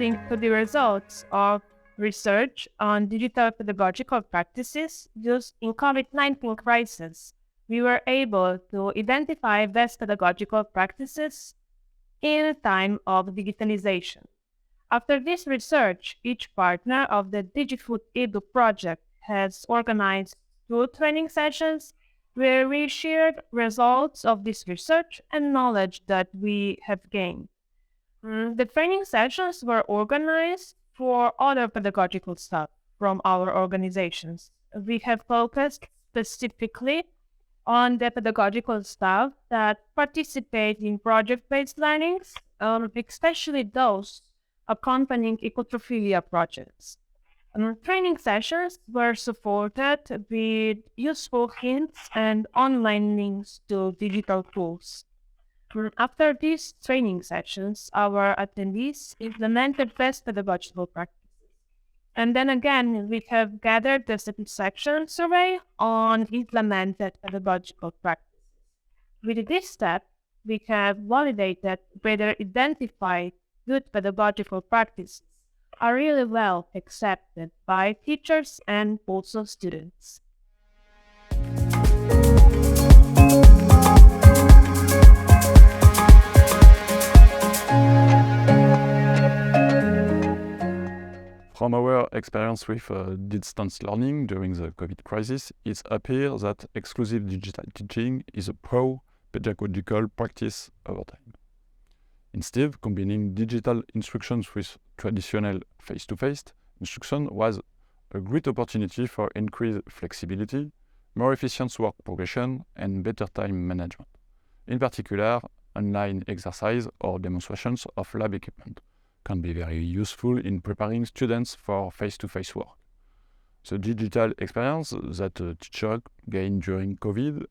According to the results of research on digital pedagogical practices used in COVID-19 crisis, we were able to identify best pedagogical practices in a time of digitalization. After this research, each partner of the DigiFoodEdu project has organized 2 training sessions where we shared results of this research and knowledge that we have gained. The training sessions were organized for other pedagogical staff from our organizations. We have focused specifically on the pedagogical staff that participate in project-based learnings, especially those accompanying ecotrophilia projects. Training sessions were supported with useful hints and online links to digital tools. After these training sessions, our attendees implemented best pedagogical practices. And then again, we have gathered the satisfaction survey on implemented pedagogical practices. With this step, we have validated whether identified good pedagogical practices are really well accepted by teachers and also students. From our experience with distance learning during the COVID crisis, it appears that exclusive digital teaching is a pro-pedagogical practice over time. Instead, combining digital instructions with traditional face-to-face instruction was a great opportunity for increased flexibility, more efficient work progression, and better time management. In particular, online exercise or demonstrations of lab equipment can be very useful in preparing students for face-to-face work. The digital experience that teachers gained during COVID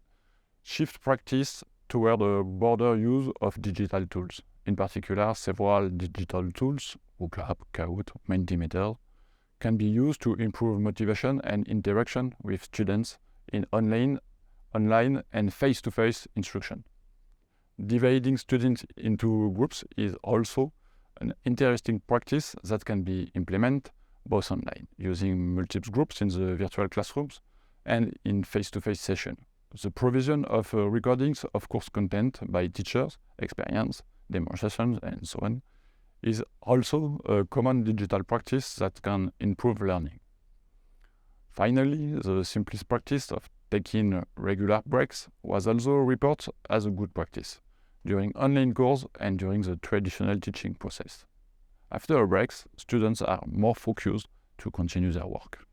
shift practice toward a broader use of digital tools. In particular, several digital tools, Lab, Kahoot, Mentimeter, can be used to improve motivation and interaction with students in online and face-to-face instruction. Dividing students into groups is also an interesting practice that can be implemented both online, using multiple groups in the virtual classrooms and in face-to-face sessions. The provision of recordings of course content by teachers, experience, demonstrations, and so on, is also a common digital practice that can improve learning. Finally, the simplest practice of taking regular breaks was also reported as a good practice during online courses and during the traditional teaching process. After breaks, students are more focused to continue their work.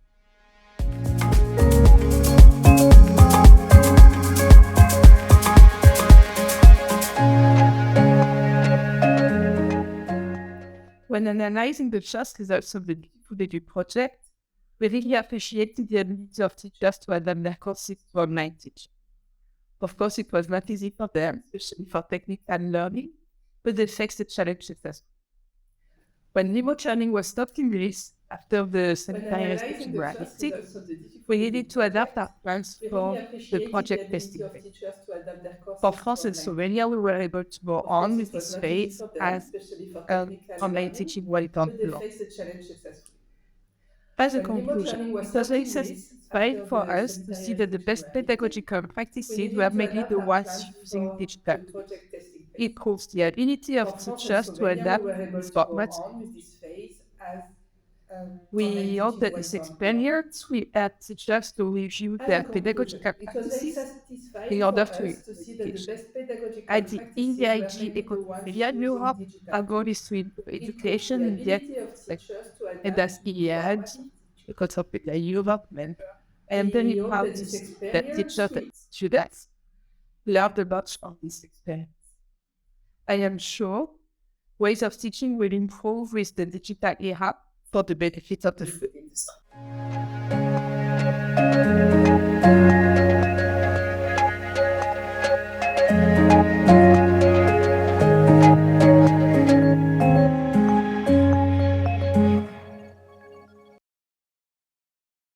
When analyzing the just results of the DigiFoodEdu project, we really appreciated the ability of teachers to adapt their courses to online teaching. Of course, it was not easy for them, especially for technical learning, but they faced the challenge successfully. When remote learning was stopped in Greece after the sanitary restrictions were lifted, we needed to adapt our plans for the project testing phase. For France and Slovenia, we were able to go on with this phase as online teaching went on long. As a conclusion, it was very satisfying for us to see that the best pedagogical practices were mainly the ones using digital tools. It proves the ability of teachers to adapt these formats. We hope that this experience will help teachers to review their pedagogical practices in order to improve education. At the EIG Ecotopia in Europe, our goal is to improve education in the academic sector. And as EIG Ecotopia Europe member, I am very proud to see that teachers and students learned a lot from this experience. I am sure ways of teaching will improve with the digital era for the benefit of the food industry.